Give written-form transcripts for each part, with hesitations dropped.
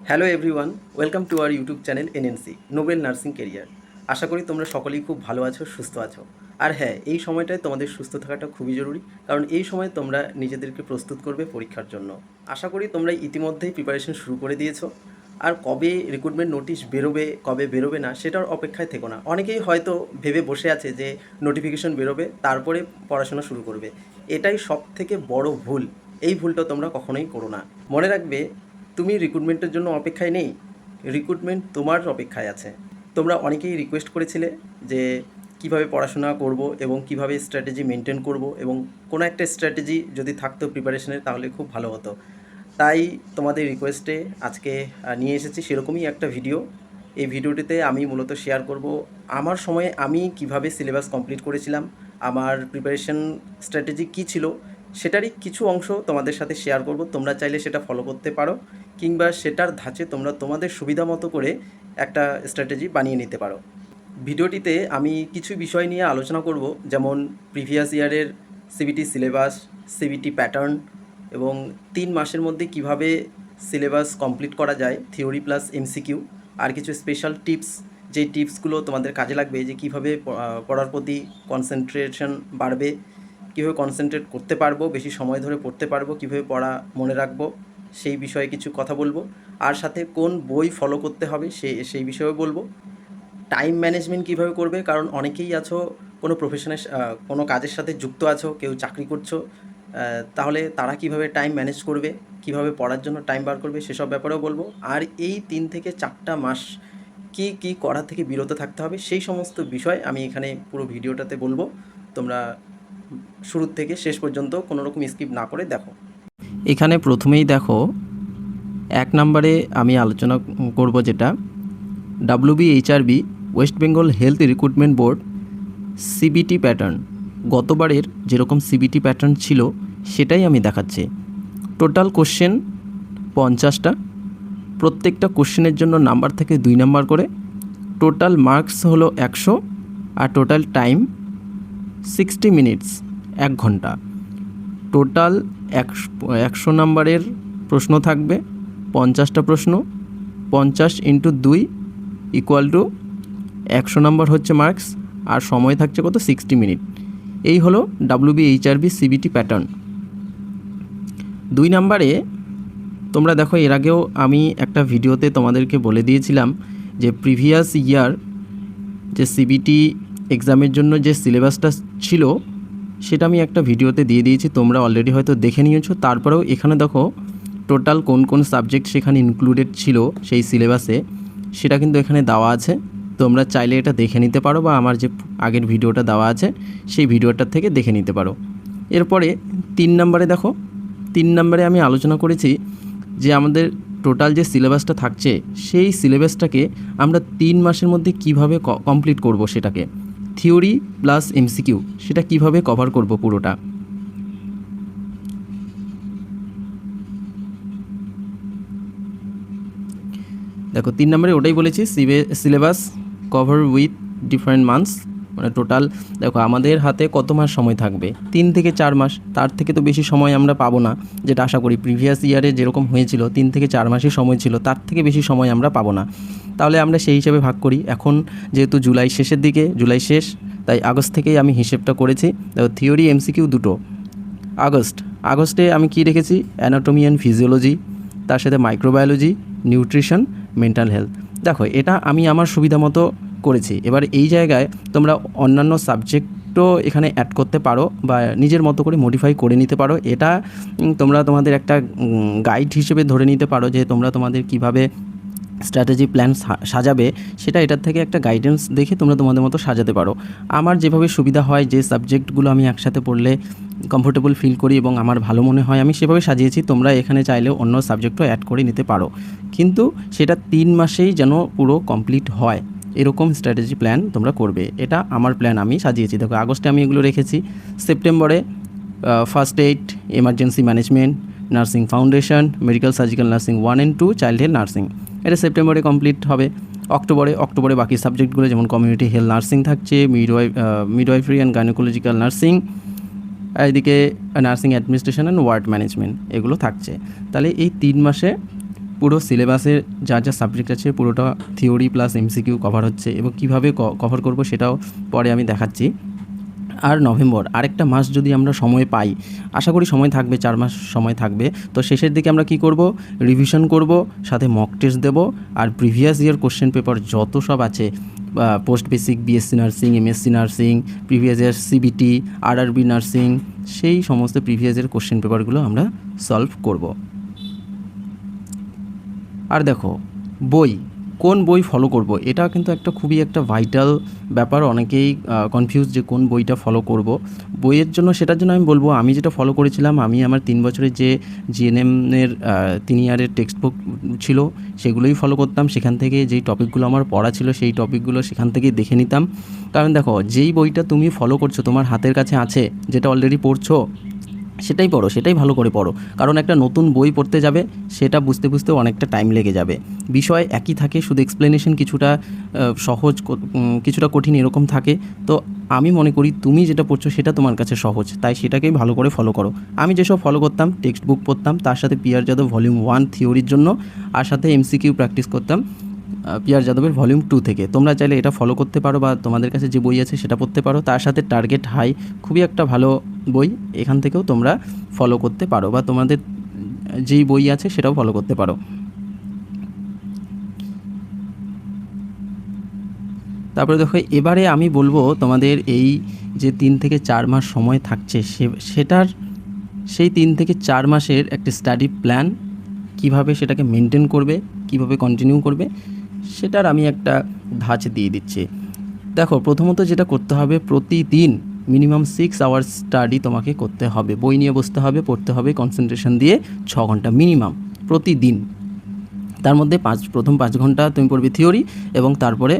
Hello everyone, welcome to our YouTube channel NNC noble nursing career. আশা করি তোমরা সকলেই খুব ভালো আছো, সুস্থ আছো। আর হ্যাঁ, এই সময়টায় তোমাদের সুস্থ থাকাটা খুবই জরুরি, কারণ এই সময় তোমরা নিজেদেরকে প্রস্তুত করবে পরীক্ষার জন্য। আশা করি তোমরা ইতিমধ্যেই প্রিপারেশন শুরু করে দিয়েছো। আর কবে রিক্রুটমেন্ট নোটিশ বেরোবে, কবে বেরোবে না, সেটার অপেক্ষায় থেকো না। অনেকেই হয়তো ভেবে বসে আছে যে নোটিফিকেশন বেরোবে তারপরে পড়াশোনা শুরু করবে। এটাই সব থেকে বড় ভুল। এই ভুলটা তোমরা কখনোই করো না। মনে রাখবে, তুমি রিক্রুটমেন্টের জন্য অপেক্ষায় নেই, রিক্রুটমেন্ট তোমার অপেক্ষায় আছে। তোমরা অনেকেই রিকোয়েস্ট করেছিলে যে কিভাবে পড়াশোনা করব এবং কিভাবে স্ট্র্যাটেজি মেনটেন করব, এবং কোনো একটা স্ট্র্যাটেজি যদি থাকতো প্রিপারেশনের তাহলে খুব ভালো হতো। তাই তোমাদের রিকোয়েস্টে আজকে নিয়ে এসেছি সেরকমই একটা ভিডিও। এই ভিডিওটিতে আমি মূলত শেয়ার করব আমার সময়ে আমি কিভাবে সিলেবাস কমপ্লিট করেছিলাম, আমার প্রিপারেশন স্ট্র্যাটেজি কী ছিল, সেটারই কিছু অংশ তোমাদের সাথে শেয়ার করব। তোমরা চাইলে সেটা ফলো করতে পারো, কিংবা সেটার ধাঁচে তোমরা তোমাদের সুবিধা মতো করে একটা স্ট্র্যাটেজি বানিয়ে নিতে পারো। ভিডিওটিতে আমি কিছু বিষয় নিয়ে আলোচনা করব, যেমন প্রিভিয়াস ইয়ারের সিবিটি সিলেবাস, সিবিটি প্যাটার্ন, এবং 3 মাসের মধ্যে কিভাবে সিলেবাস কমপ্লিট করা যায়, থিওরি প্লাস এমসিকিউ, আর কিছু স্পেশাল টিপস, যে টিপসগুলো তোমাদের কাজে লাগবে, যে কীভাবে পড়ার প্রতি কনসেন্ট্রেশন বাড়বে, কীভাবে কনসেন্ট্রেট করতে পারবো, বেশি সময় ধরে পড়তে পারবো, কীভাবে পড়া মনে রাখবো, সেই বিষয়ে কিছু কথা বলবো। আর সাথে কোন বই ফলো করতে হবে সেই বিষয়েও বলবো। টাইম ম্যানেজমেন্ট কীভাবে করবে, কারণ অনেকেই আছো কোনো প্রফেশনের কোনো কাজের সাথে যুক্ত আছো, কেউ চাকরি করছো, তাহলে তারা কিভাবে টাইম ম্যানেজ করবে, কিভাবে পড়ার জন্য টাইম বার করবে, সেসব ব্যাপারেও বলবো। আর এই 3 থেকে 4 মাস কী কী করা থেকে বিরত থাকতে হবে, সেই সমস্ত বিষয় আমি এখানে পুরো ভিডিওটাতে বলবো। তোমরা শুরুর থেকে শেষ পর্যন্ত কোনো রকম স্কিপ না করে দেখো। এখানে প্রথমেই দেখো, 1 নম্বরে আমি আলোচনা করব যেটা WBHRB West Bengal health recruitment board CBT pattern. গতবারের যেরকম সিবিটি প্যাটার্ন ছিল সেটাই আমি দেখাচ্ছি। টোটাল কোশ্চেন 50টা, প্রত্যেকটা কোশ্চেনের জন্য নাম্বার থেকে 2 নাম্বার করে। টোটাল মার্কস হলো 100, আর টোটাল টাইম 60 মিনিটস, 1 ঘন্টা। টোটাল 100 নাম্বারের প্রশ্ন থাকবে, 50টা প্রশ্ন, 50 × 2 = 100 নাম্বার হচ্ছে মার্কস, আর সময় থাকছে কত, 60 মিনিট। এই হলো WBHRB সিবিটি প্যাটার্ন। 2 নম্বরে তোমরা দেখো, এর আগেও আমি একটা ভিডিওতে তোমাদেরকে বলে দিয়েছিলাম যে প্রিভিয়াস ইয়ার যে সিবিটি এক্সামের জন্য যে সিলেবাসটা ছিল সেটা আমি একটা ভিডিওতে দিয়ে দিয়েছি, তোমরা অলরেডি হয়তো দেখে নিয়েছো। তারপরেও এখানে দেখো টোটাল কোন কোন সাবজেক্ট সেখানে ইনক্লুডেড ছিল সেই সিলেবাসে, সেটা কিন্তু এখানে দেওয়া আছে। তোমরা চাইলে এটা দেখে নিতে পারো, বা আমার যে আগের ভিডিওটা দেওয়া আছে সেই ভিডিওটার থেকে দেখে নিতে পারো। এরপরে 3 নম্বরে দেখো, 3 নম্বরে আমি আলোচনা করেছি যে আমাদের টোটাল যে সিলেবাসটা থাকছে সেই সিলেবাসটাকে আমরা 3 মাসের মধ্যে কিভাবে কমপ্লিট করব, সেটাকে থিওরি প্লাস এমসিকিউ সেটা কিভাবে কভার করব পুরোটা। দেখো 3 নম্বরে ওটাই বলেছি, syllabus cover with different months, মানে টোটাল দেখো আমাদের হাতে কত মাস সময় থাকবে, 3 থেকে 4 মাস। তার থেকে তো বেশি সময় আমরা পাবো না, যেটা আশা করি প্রিভিয়াস ইয়ারে যেরকম হয়েছিল 3 থেকে 4 মাসই সময় ছিল, তার থেকে বেশি সময় আমরা পাবো না। তাহলে আমরা সেই হিসেবে ভাগ করি। এখন যেহেতু জুলাই শেষের দিকে, জুলাই শেষ, তাই আগস্ট থেকেই আমি হিসেবটা করেছি। দেখো থিওরি এমসিকিউ দুটো। আগস্টে আমি কি রেখেছি, অ্যানাটমি অ্যান্ড ফিজিওলজি, তার সাথে মাইক্রোবায়োলজি, নিউট্রিশন, মেন্টাল হেলথ। দেখো এটা আমি আমার সুবিধা মতো করেছি। এবার এই জায়গায় তোমরা অন্যান্য সাবজেক্টও এখানে অ্যাড করতে পারো, বা নিজের মতো করে মডিফাই করে নিতে পারো। এটা তোমরা তোমাদের একটা গাইড হিসেবে ধরে নিতে পারো, যে তোমরা তোমাদের কিভাবে স্ট্র্যাটেজি প্ল্যান সাজাবে, সেটা এটার থেকে একটা গাইডেন্স দেখে তোমরা তোমাদের মতো সাজাতে পারো। আমার যেভাবে সুবিধা হয়, যে সাবজেক্টগুলো আমি একসাথে পড়লে কমফোর্টেবল ফিল করি এবং আমার ভালো মনে হয়, আমি সেভাবে সাজিয়েছি। তোমরা এখানে চাইলে অন্য সাবজেক্টও অ্যাড করে নিতে পারো, কিন্তু সেটা 3 মাসেই যেন পুরো কমপ্লিট হয় এরকম স্ট্র্যাটেজি প্ল্যান তোমরা করবে। এটা আমার প্ল্যান, আমি সাজিয়েছি। দেখো আগস্টে আমি এগুলো রেখেছি। সেপ্টেম্বরে first aid, emergency management, nursing foundation, medical surgical nursing 1 and 2, child health nursing, এটা সেপ্টেম্বরে কমপ্লিট হবে। অক্টোবরে বাকি সাবজেক্টগুলো, যেমন কমিউনিটি হেলথ নার্সিং থাকছে, মিডওয়াইফারি অ্যান্ড গাইনোকোলজিক্যাল নার্সিং, এদিকে nursing administration and ward management, এগুলো থাকছে। তাহলে এই 3 মাসে পুরো সিলেবাসের যা যা সাবজেক্ট আছে পুরোটা থিওরি প্লাস এমসিকিউ কভার হচ্ছে, এবং কীভাবে কভার করব সেটাও পরে আমি দেখাচ্ছি। আর নভেম্বর আরেকটা মাস যদি আমরা সময় পাই, আশা করি সময় থাকবে, 4 মাস সময় থাকবে, তো শেষের দিকে আমরা কি করব, রিভিশন করব, সাথে মক টেস্ট দেবো, আর প্রিভিয়াস ইয়ার কোশ্চেন পেপার যত সব আছে, post basic BSc nursing, MSc nursing, previous year CBT, RRB nursing, সেই সমস্ত প্রিভিয়াস ইয়ার কোশ্চেন পেপারগুলো আমরা সলভ করব। আর দেখো, বই, কোন বই ফলো করব, এটা কিন্তু একটা খুবই একটা ভাইটাল ব্যাপার। অনেকেই কনফিউজ যে কোন বইটা ফলো করব। বইয়ের জন্য, সেটার জন্য আমি বলবো, আমি যেটা ফলো করেছিলাম, আমি আমার 3 বছরের যে জিএনএমের 3 ইয়ারের টেক্সট বুক ছিল সেগুলোই ফলো করতাম। সেখান থেকে যেই টপিকগুলো আমার পড়া ছিল সেই টপিকগুলো সেখান থেকেই দেখে নিতাম। কারণ দেখো, যেই বইটা তুমি ফলো করছো, তোমার হাতের কাছে আছে, যেটা অলরেডি পড়ছো, সেটাই পড়ো, সেটাই ভালো করে পড়ো। কারণ একটা নতুন বই পড়তে যাবে, সেটা বুঝতে বুঝতে অনেকটা টাইম লেগে যাবে। বিষয় একই থাকে, শুধু এক্সপ্লেনেশন কিছুটা সহজ, কিছুটা কঠিন এরকম থাকে। তো আমি মনে করি তুমি যেটা পড়ছো সেটা তোমার কাছে সহজ, তাই সেটাকেই ভালো করে ফলো করো। আমি যেসব ফলো করতাম, টেক্সট বুক পড়তাম, তার সাথে পিআর যাদব ভলিউম 1 থিওরির জন্য, আর সাথে এমসিকিউ প্র্যাকটিস করতাম পিআর যাদবের ভলিউম 2 থেকে। তোমরা চাইলে এটা ফলো করতে পারো, বা তোমাদের কাছে যে বই আছে সেটা পড়তে পারো। তার সাথে টার্গেট হাই, খুবই একটা ভালো বই, এখান থেকেও তোমরা ফলো করতে পারো, বা তোমাদের যেই বই আছে সেটাও ফলো করতে পারো। তারপরে দেখো, এবারে আমি বলবো তোমাদের এই যে 3 থেকে 4 মাস সময় থাকছে, সেই 3 থেকে 4 মাসের একটা স্টাডি প্ল্যান, কিভাবে সেটাকে মেনটেন করবে, কিভাবে কন্টিনিউ করবে, সেটার আমি একটা ধাঁচ দিয়ে দিচ্ছি। দেখো, প্রথমত যেটা করতে হবে, প্রতিদিন মিনিমাম 6 আওয়ার্স স্টাডি তোমাকে করতে হবে। বই নিয়ে বসতে হবে, পড়তে হবে, কনসেন্ট্রেশন দিয়ে 6 ঘন্টা মিনিমাম প্রতিদিন। তার মধ্যে প্রথম 5 ঘন্টা তুমি পড়বে থিওরি, এবং তারপরে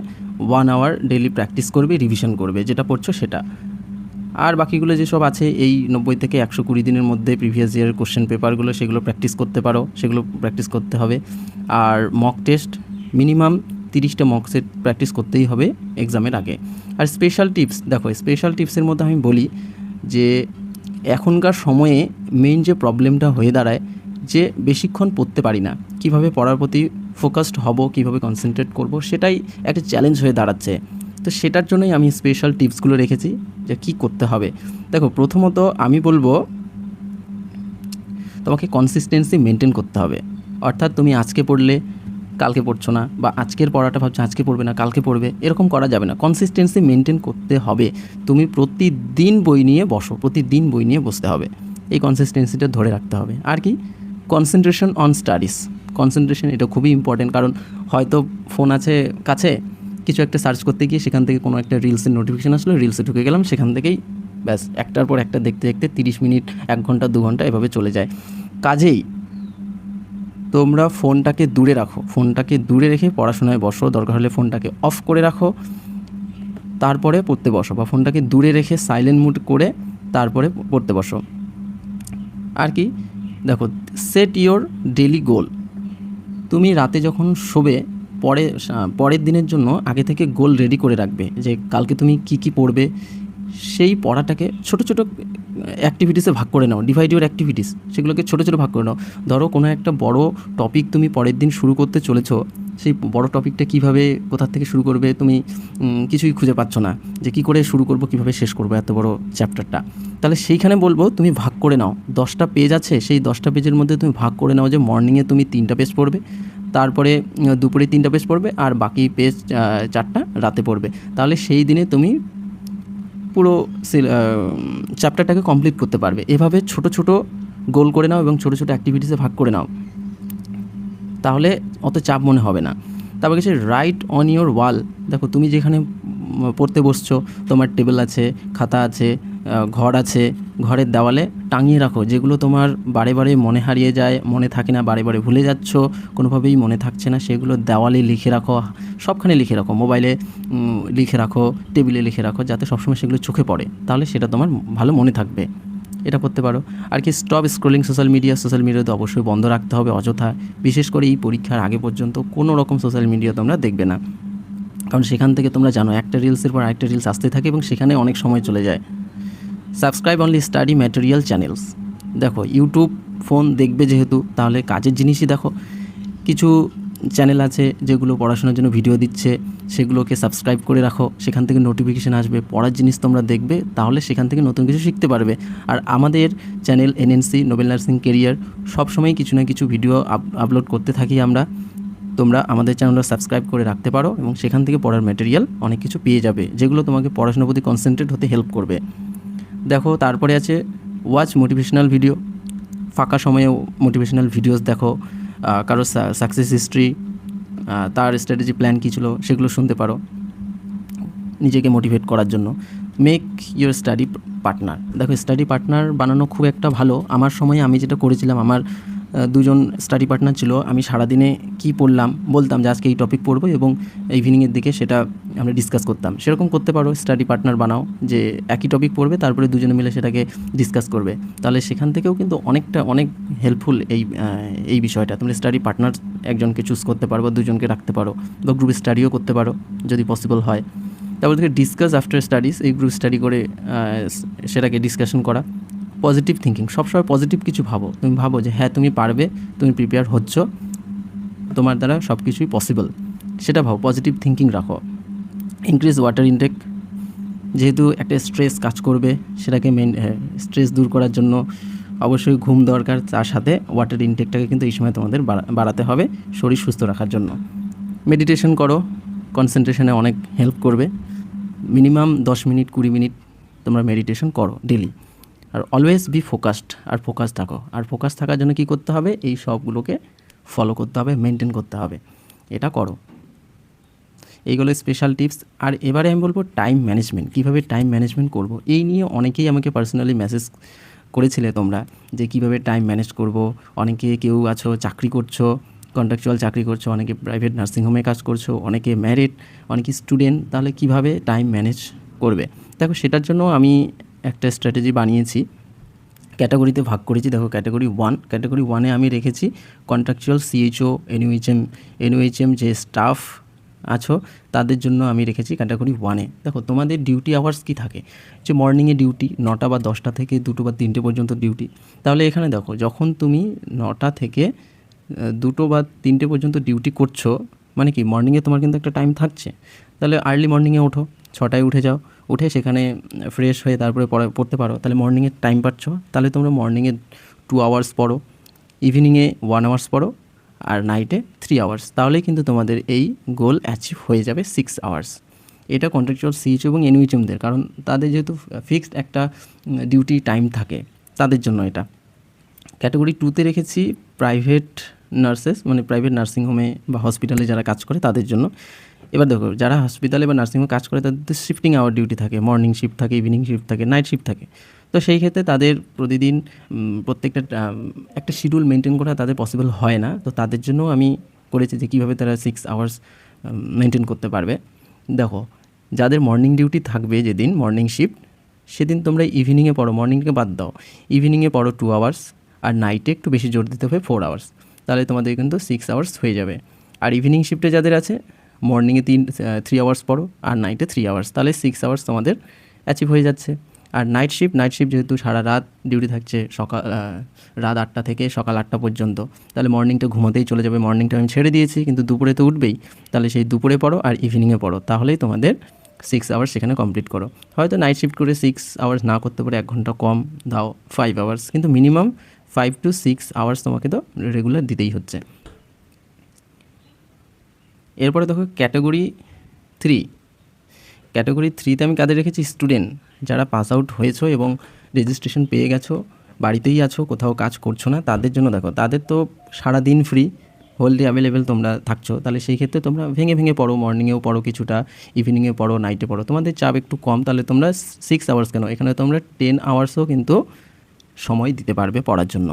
1 আওয়ার ডেইলি প্র্যাকটিস করবে, রিভিশন করবে যেটা পড়ছো সেটা। আর বাকিগুলো যেসব আছে, এই 90 থেকে 120 দিনের মধ্যে প্রিভিয়াস ইয়ারের কোশ্চেন পেপারগুলো, সেগুলো প্র্যাকটিস করতে পারো, সেগুলো প্র্যাকটিস করতে হবে। আর মক টেস্ট মিনিমাম 30টা মক সেট প্র্যাকটিস করতেই হবে এক্সামের আগে। আর স্পেশাল টিপস, দেখো স্পেশাল টিপসের মধ্যে আমি বলি যে এখনকার সময়ে মেইন যে প্রবলেমটা হয়ে দাঁড়ায়, যে বেশিক্ষণ পড়তে পারি না, কিভাবে পড়ার প্রতি ফোকাসড হব, কিভাবে কনসেন্ট্রেট করব, সেটাই একটা চ্যালেঞ্জ হয়ে দাঁড়াচ্ছে। তো সেটার জন্যই আমি স্পেশাল টিপসগুলো রেখেছি যে কী করতে হবে। দেখো, প্রথমত আমি বলবো তোমাকে কনসিস্টেন্সি মেনটেন করতে হবে। অর্থাৎ তুমি আজকে পড়লে কালকে পড়ছো না, বা আজকের পড়াটা ভাবছো আজকে পড়বে না কালকে পড়বে, এরকম করা যাবে না। কনসিস্টেন্সি মেনটেন করতে হবে। তুমি প্রতিদিন বই নিয়ে বসো, প্রতিদিন বই নিয়ে বসতে হবে, এই কনসিস্টেন্সিটা ধরে রাখতে হবে। আর কি, কনসেন্ট্রেশন অন স্টাডিজ, কনসেন্ট্রেশন এটা খুবই ইম্পর্টেন্ট। কারণ হয়তো ফোন আছে কাছে, কিছু একটা সার্চ করতে গিয়ে সেখান থেকে কোনো একটা রিলসের নোটিফিকেশান আসলো, রিলসে ঢুকে গেলাম, সেখান থেকেই ব্যাস একটার পর একটা দেখতে দেখতে 30 মিনিট, 1 ঘন্টা, 2 ঘন্টা এভাবে চলে যায়। কাজেই তোমরা ফোনটাকে দূরে রাখো, ফোনটাকে দূরে রেখে পড়াশোনায় বসো। দরকার হলে ফোনটাকে অফ করে রাখো, তারপরে পড়তে বসো, বা ফোনটাকে দূরে রেখে সাইলেন্ট মুড করে তারপরে পড়তে বসো। আর কি, দেখো, সেট ইওর ডেলি গোল। তুমি রাতে যখন শোবে, পরের দিনের জন্য আগে থেকে গোল রেডি করে রাখবে, যে কালকে তুমি কি কি পড়বে। সেই পড়াটাকে ছোট ছোট অ্যাক্টিভিটিসে ভাগ করে নাও, ডিভাইড ইউর অ্যাক্টিভিটিস, সেগুলোকে ছোটো ছোটো ভাগ করে নাও। ধরো কোনো একটা বড় টপিক তুমি পরের দিন শুরু করতে চলেছো, সেই বড় টপিকটা কিভাবে, কোথা থেকে শুরু করবে, তুমি কিছুই খুঁজে পাচ্ছ না যে কী করে শুরু করব, কিভাবে শেষ করবো এত বড় চ্যাপ্টারটা। তাহলে সেইখানে বলবো তুমি ভাগ করে নাও। 10টা পেজ আছে, সেই 10টা পেজের মধ্যে তুমি ভাগ করে নাও যে মর্নিংয়ে তুমি 3টা পেজ পড়বে, তারপরে দুপুরে 3টা পেজ পড়বে, আর বাকি পেজ 4টা রাতে পড়বে। তাহলে সেই দিনে তুমি পুরো চ্যাপ্টারটাকে কমপ্লিট করতে পারবে। এভাবে ছোট ছোট গোল করে নাও এবং ছোট ছোট অ্যাক্টিভিটিসে ভাগ করে নাও, তাহলে অত চাপ মনে হবে না। তারপর কিছু রাইট অন ইওর ওয়াল। দেখো, তুমি যেখানে পড়তে বসছো, তোমার টেবিল আছে, খাতা আছে, ঘর আছে, ঘরের দেওয়ালে টাঙিয়ে রাখো। যেগুলো তোমার বারে বারে মনে হারিয়ে যায়, মনে থাকে না, বারে বারে ভুলে যাচ্ছ, কোনোভাবেই মনে থাকছে না, সেগুলো দেওয়ালে লিখে রাখো, সবখানে লিখে রাখো, মোবাইলে লিখে রাখো, টেবিলে লিখে রাখো, যাতে সবসময় সেগুলো চোখে পড়ে, তাহলে সেটা তোমার ভালো মনে থাকবে। এটা করতে পারো। আর কি, স্টপ স্ক্রলিং সোশ্যাল মিডিয়া তো অবশ্যই বন্ধ রাখতে হবে অযথা। বিশেষ করে এই পরীক্ষার আগে পর্যন্ত কোনো রকম সোশ্যাল মিডিয়া তোমরা দেখবে না, কারণ সেখান থেকে তোমরা জানো একটা রিলসের পর আরেকটা রিলস আসতে থাকে এবং সেখানে অনেক সময় চলে যায়। Subscribe only study material channels. দেখো, ইউটিউব ফোন দেখবে যেহেতু, তাহলে কাজের জিনিসই দেখো। কিছু চ্যানেল আছে যেগুলো পড়াশোনার জন্য ভিডিও দিচ্ছে, সেগুলোকে সাবস্ক্রাইব করে রাখো, সেখান থেকে নোটিফিকেশান আসবে, পড়ার জিনিস তোমরা দেখবে, তাহলে সেখান থেকে নতুন কিছু শিখতে পারবে। আর আমাদের channel NNC noble nursing career সবসময় কিছু না কিছু ভিডিও আপলোড করতে থাকি আমরা। তোমরা আমাদের চ্যানেলটা সাবস্ক্রাইব করে রাখতে পারো এবং সেখান থেকে পড়ার ম্যাটেরিয়াল অনেক কিছু পেয়ে যাবে, যেগুলো তোমাকে পড়াশোনার প্রতি কনসেন্ট্রেট হতে হেল্প করবে। দেখো, তারপরে আছে ওয়াচ মোটিভেশনাল ভিডিও। ফাঁকা সময়ে মোটিভেশনাল ভিডিওস দেখো, কারো সাকসেস হিস্ট্রি, তার স্ট্র্যাটেজি প্ল্যান কী ছিল সেগুলো শুনতে পারো নিজেকে মোটিভেট করার জন্য। Make your study partner. দেখো, স্টাডি পার্টনার বানানো খুব একটা ভালো। আমার সময়ে আমি যেটা করেছিলাম, আমার দুজন স্টাডি পার্টনার ছিল। আমি সারাদিনে কী পড়লাম বলতাম যে আজকে এই টপিক পড়বো, এবং ইভিনিংয়ের দিকে সেটা আমরা ডিসকাস করতাম। সেরকম করতে পারো, স্টাডি পার্টনার বানাও, যে একই টপিক পড়বে, তারপরে দুজনে মিলে সেটাকে ডিসকাস করবে। তাহলে সেখান থেকেও কিন্তু অনেক হেল্পফুল এই বিষয়টা। তোমরা স্টাডি পার্টনার একজনকে চুজ করতে পারো, দুজনকে রাখতে পারো, বা গ্রুপ স্টাডিও করতে পারো যদি পসিবল হয়। তারপর থেকে ডিসকাস আফটার স্টাডিজ, এই গ্রুপ স্টাডি করে সেটাকে ডিসকাশন করা। পজিটিভ থিঙ্কিং, সবসময় পজিটিভ কিছু ভাবো। তুমি ভাবো যে হ্যাঁ তুমি পারবে, তুমি প্রিপেয়ার হচ্ছ, তোমার দ্বারা সব কিছুই পসিবল, সেটা ভাবো, পজিটিভ থিঙ্কিং রাখো। ইনক্রিজ ওয়াটার ইনটেক, যেহেতু একটা স্ট্রেস কাজ করবে, সেটাকে স্ট্রেস দূর করার জন্য অবশ্যই ঘুম দরকার, তার সাথে ওয়াটার ইনটেকটাকে কিন্তু এই সময় তোমাদের বাড়াতে হবে শরীর সুস্থ রাখার জন্য। মেডিটেশন করো, কনসেন্ট্রেশনে অনেক হেল্প করবে। মিনিমাম 10 মিনিট 20 মিনিট তোমরা মেডিটেশন করো ডেলি। আর অলওয়েজ বি ফোকাসড, আর ফোকাস থাকো। আর ফোকাস থাকার জন্য কী করতে হবে, এই সবগুলোকে ফলো করতে হবে, মেনটেন করতে হবে, এটা করো। এইগুলো স্পেশাল টিপস। আর এবারে আমি বলবো টাইম ম্যানেজমেন্ট, কীভাবে টাইম ম্যানেজমেন্ট করব। এই নিয়ে অনেকেই আমাকে পার্সোনালি মেসেজ করেছিলে তোমরা, যে কীভাবে টাইম ম্যানেজ করব। কেউ আছো চাকরি করছো, কন্ট্রাকচুয়াল চাকরি করছো, অনেকে প্রাইভেট নার্সিংহোমে কাজ করছো, অনেকে ম্যারিড, অনেকে স্টুডেন্ট, তাহলে কীভাবে টাইম ম্যানেজ করবে। দেখো, সেটার জন্য আমি একটা স্ট্র্যাটেজি বানিয়েছি, ক্যাটাগরিতে ভাগ করেছি। দেখো, ক্যাটাগরি 1 আমি রেখেছি কন্ট্রাকচুয়াল সিএইচও, এনইউএইচএম যে স্টাফ আছো তাদের জন্য আমি রেখেছি ক্যাটাগরি 1-এ। দেখো, তোমাদের ডিউটি আওয়ার্স কী থাকে, যে মর্নিংয়ে ডিউটি 9টা বা 10টা থেকে 2টো বা 3টে পর্যন্ত ডিউটি। তাহলে এখানে দেখো, যখন তুমি 9টা থেকে 2টো বা 3টে পর্যন্ত ডিউটি করছো, মানে কি মর্নিংয়ে তোমার কিন্তু একটা টাইম থাকছে। তাহলে আর্লি মর্নিংয়ে ওঠো, 6টায় উঠে যাও, উঠে সেখানে ফ্রেশ হয়ে তারপরে পড়তে পারো, তাহলে মর্নিংয়ে টাইম পাচ্ছ। তাহলে তোমরা মর্নিংয়ে 2 আওয়ার্স পড়ো, ইভিনিংয়ে 1 আওয়ার্স পড়ো, আর নাইটে 3 আওয়ার্স। তাহলেই কিন্তু তোমাদের এই গোল অ্যাচিভ হয়ে যাবে 6 আওয়ার্স। এটা কন্ট্রাকচুয়াল সিএইচ এবং এনইউএইচএমদের, কারণ তাদের যেহেতু ফিক্সড একটা ডিউটি টাইম থাকে, তাদের জন্য এটা। ক্যাটাগরি 2-তে রেখেছি প্রাইভেট নার্সেস, মানে প্রাইভেট নার্সিংহোমে বা হসপিটালে যারা কাজ করে তাদের জন্য। এবার দেখো, যারা হসপিটালে বা নার্সিংহোমে কাজ করে তাদের শিফটিং আওয়ার ডিউটি থাকে, মর্নিং শিফট থাকে, ইভিনিং শিফট থাকে, নাইট শিফট থাকে। তো সেই ক্ষেত্রে তাদের প্রতিদিন প্রত্যেকটা একটা শিডিউল মেনটেন করা তাদের পসিবল হয় না। তো তাদের জন্য আমি করেছি যে কীভাবে তারা 6 আওয়ার্স মেনটেন করতে পারবে। দেখো, যাদের মর্নিং ডিউটি থাকবে, যেদিন মর্নিং শিফট, সেদিন তোমরা ইভিনিংয়ে পড়ো, মর্নিংকে বাদ দাও, ইভিনিংয়ে পড়ো 2 আওয়ার্স, আর নাইটে একটু বেশি জোর দিতে হবে 4 আওয়ার্স। তাহলে তোমাদের কিন্তু 6 আওয়ার্স হয়ে যাবে। আর ইভিনিং শিফটে যাদের আছে, মর্নিংয়ে 3 আওয়ার্স পড়ো, আর নাইটে 3 আওয়ার্স, তাহলে 6 আওয়ার্স তোমাদের অ্যাচিভ হয়ে যাচ্ছে। আর নাইট শিফট যেহেতু সারা রাত ডিউটি থাকছে, রাত 8টা থেকে সকাল 8টা পর্যন্ত, তাহলে মর্নিংটা ঘুমোতেই চলে যাবে। মর্নিংটা আমি ছেড়ে দিয়েছি, কিন্তু দুপুরে তো উঠবেই, তাহলে সেই দুপুরে পড়ো আর ইভিনিংয়ে পড়ো, তাহলেই তোমাদের 6 আওয়ার্স সেখানে কমপ্লিট করো। হয়তো নাইট শিফট করে 6 আওয়ার্স না করতে পারে, 1 ঘন্টা কম দাও, 5 আওয়ার্স, কিন্তু মিনিমাম 5 to 6 আওয়ার্স তোমাকে তো রেগুলার দিতেই হচ্ছে। এরপরে দেখো ক্যাটাগরি 3-তে আমি কাদের রেখেছি, স্টুডেন্ট যারা পাস আউট হয়েছো এবং রেজিস্ট্রেশন পেয়ে গেছো, বাড়িতেই আছো, কোথাও কাজ করছো না, তাদের জন্য দেখো, তাদের তো সারাদিন ফ্রি, হোল ডে অ্যাভেলেবেল তোমরা থাকছো। তাহলে সেই ক্ষেত্রে তোমরা ভেঙে পড়ো, মর্নিংয়েও পড়ো কিছুটা, ইভিনিংয়ে পড়ো, নাইটে পড়ো, তোমাদের চাপ একটু কম। তাহলে তোমরা 6 আওয়ার্স কেন, এখানে তোমরা 10 আওয়ার্সও কিন্তু সময় দিতে পারবে পড়ার জন্য।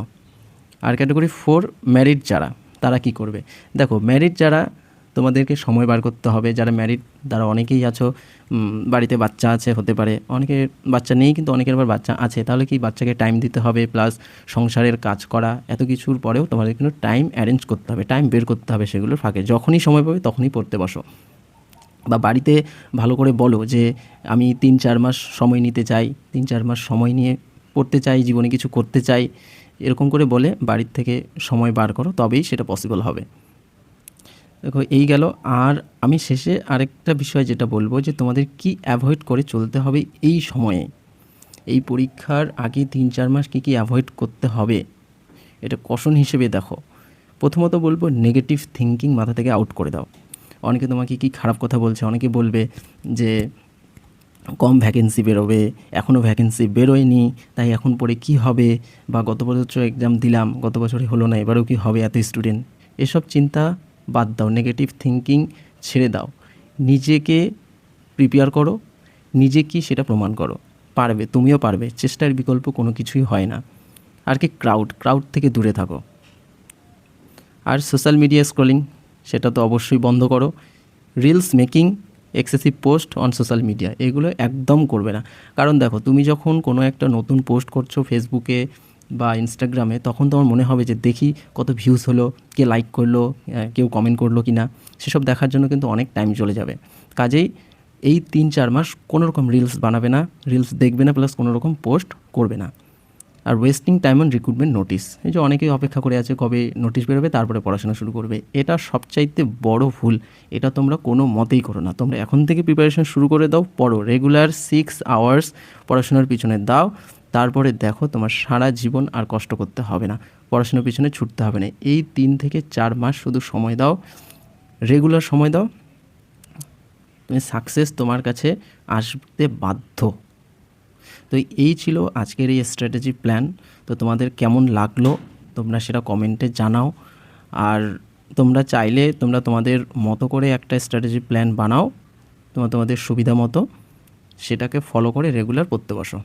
আর ক্যাটাগরি 4 ম্যারিড যারা, তারা কি করবে, দেখো ম্যারিড যারা, তোমাদেরকে সময় বার করতে হবে। যারা ম্যারিড তারা অনেকেই আছো, বাড়িতে বাচ্চা আছে, হতে পারে অনেকের বাচ্চা নেই, কিন্তু অনেকের আবার বাচ্চা আছে, তাহলে কি বাচ্চাকে টাইম দিতে হবে, প্লাস সংসারের কাজ করা, এত কিছুর পরেও তোমাদের কিন্তু টাইম অ্যারেঞ্জ করতে হবে, টাইম বের করতে হবে সেগুলোর ফাঁকে। যখনই সময় পাবে তখনই পড়তে বসো, বা বাড়িতে ভালো করে বলো যে আমি 3-4 মাস সময় নিতে চাই, 3-4 মাস সময় নিয়ে পড়তে চাই, জীবনে কিছু করতে চাই, এরকম করে বলে বাড়ির থেকে সময় বার করো, তবেই সেটা পসিবল হবে। দেখো এই গেল। আর আমি শেষে আরেকটা বিষয় যেটা বলবো যে তোমাদের কি অ্যাভয়েড করে চলতে হবে এই সময়ে, এই পরীক্ষার আগে 3-4 মাস কী কী অ্যাভয়েড করতে হবে এটা কশন হিসেবে দেখো। প্রথমত বলবো নেগেটিভ থিঙ্কিং মাথা থেকে আউট করে দাও। অনেকে তোমাকে কি খারাপ কথা বলছে, অনেকে বলবে যে কম ভ্যাকেন্সি বেরোবে, এখনও ভ্যাকেন্সি বেরোয়নি, তাই এখন পড়ে কি হবে, বা গত বছর এক্সাম দিলাম, গত বছরে হলো না, এবারেও কি হবে এত স্টুডেন্ট। এসব চিন্তা বাদ দাও, নেগেটিভ থিঙ্কিং ছেড়ে দাও, নিজেকে প্রিপেয়ার করো, নিজে কি সেটা প্রমাণ করো, পারবে, তুমিও পারবে, চেষ্টার বিকল্প কোনো কিছুই হয় না। আর কি ক্রাউড থেকে দূরে থাকো। আর সোশ্যাল মিডিয়া স্ক্রলিং সেটা তো অবশ্যই বন্ধ করো। Reels making, excessive post on social media এগুলো একদম করবে না। কারণ দেখো, তুমি যখন কোনো একটা নতুন পোস্ট করছো ফেসবুকে বা ইনস্টাগ্রামে, তখন তোমার মনে হবে যে দেখি কত ভিউজ হলো, কে লাইক করলো, কেউ কমেন্ট করলো কি না, সেসব দেখার জন্য কিন্তু অনেক টাইম চলে যাবে। কাজেই এই 3-4 মাস কোনো রকম রিলস বানাবে না, রিলস দেখবে না, প্লাস কোনো রকম পোস্ট করবে না। Are wasting time on recruitment notice, এই যে অনেকেই অপেক্ষা করে আছে কবে নোটিশ বেরোবে তারপরে পড়াশোনা শুরু করবে, এটা সবচাইতে বড় ভুল। এটা তোমরা কোনো মতেই করো না। তোমরা এখন থেকে প্রিপারেশন শুরু করে দাও, পড়ো, রেগুলার 6 আওয়ার্স পড়াশোনার পিছনে দাও। তারপরে দেখো তোমার সারা জীবন আর কষ্ট করতে হবে না, পড়াশোনার পিছনে ছুটতে হবে না। এই 3 থেকে 4 মাস শুধু সময় দাও, রেগুলার সময় দাও, তুমি সাকসেস তোমার কাছে আসতে বাধ্য। তো এই ছিল আজকের এই স্ট্র্যাটেজি প্ল্যান। তো তোমাদের কেমন লাগলো তোমরা সেটা কমেন্টে জানাও। আর তোমরা চাইলে তোমরা তোমাদের মতো করে একটা স্ট্র্যাটেজি প্ল্যান বানাও, তোমাদের সুবিধা মতো, সেটাকে ফলো করে রেগুলার করতে বসো।